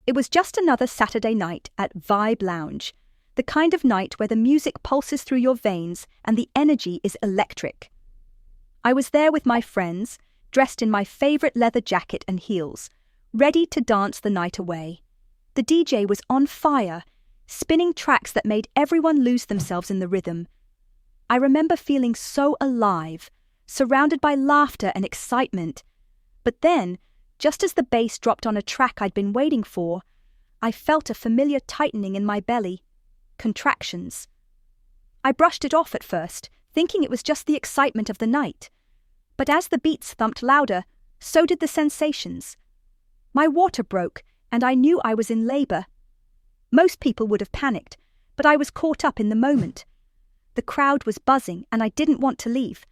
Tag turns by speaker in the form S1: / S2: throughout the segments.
S1: It was just another Saturday night at Vibe Lounge, the kind of night where the music pulses through your veins and the energy is electric. I was there with my friends, dressed in my favorite leather jacket and heels, ready to dance the night away. The DJ was on fire, spinning tracks that made everyone lose themselves in the rhythm. I remember feeling so alive, surrounded by laughter and excitement. But then, just as the bass dropped on a track I'd been waiting for, I felt a familiar tightening in my belly. Contractions. I brushed it off at first, thinking it was just the excitement of the night. But as the beats thumped louder, so did the sensations. My water broke, and I knew I was in labor. Most people would have panicked, but I was caught up in the moment. The crowd was buzzing, and I didn't want to leave.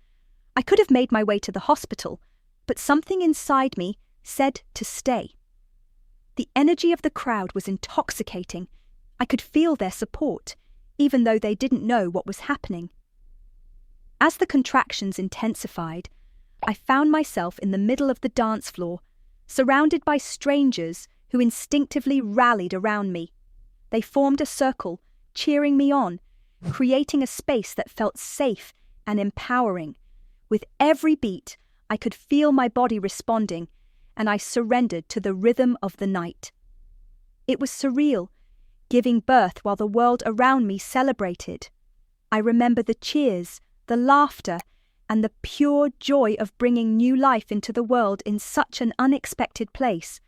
S1: I could have made my way to the hospital, but something inside me said to stay. The energy of the crowd was intoxicating. I could feel their support, even though they didn't know what was happening. As the contractions intensified, I found myself in the middle of the dance floor, surrounded by strangers who instinctively rallied around me. They formed a circle, cheering me on, creating a space that felt safe and empowering. With every beat, I could feel my body responding, and I surrendered to the rhythm of the night. It was surreal, giving birth while the world around me celebrated. I remember the cheers, the laughter, and the pure joy of bringing new life into the world in such an unexpected place.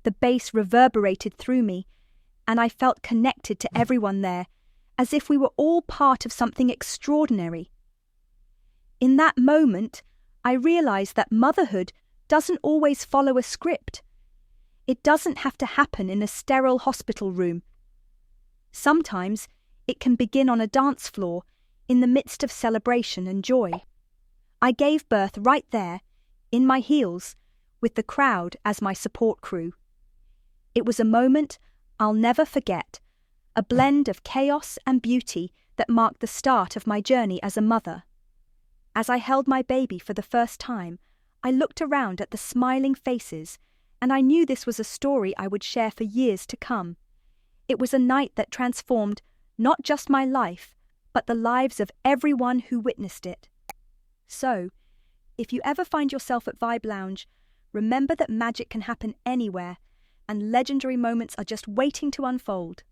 S1: The bass reverberated through me, and I felt connected to everyone there, as if we were all part of something extraordinary. In that moment, I realized that motherhood doesn't always follow a script. It doesn't have to happen in a sterile hospital room. Sometimes it can begin on a dance floor, in the midst of celebration and joy. I gave birth right there, in my heels, with the crowd as my support crew. It was a moment I'll never forget, a blend of chaos and beauty that marked the start of my journey as a mother. As I held my baby for the first time, I looked around at the smiling faces, and I knew this was a story I would share for years to come. It was a night that transformed not just my life, but the lives of everyone who witnessed it. So, if you ever find yourself at Vibe Lounge, remember that magic can happen anywhere, and legendary moments are just waiting to unfold.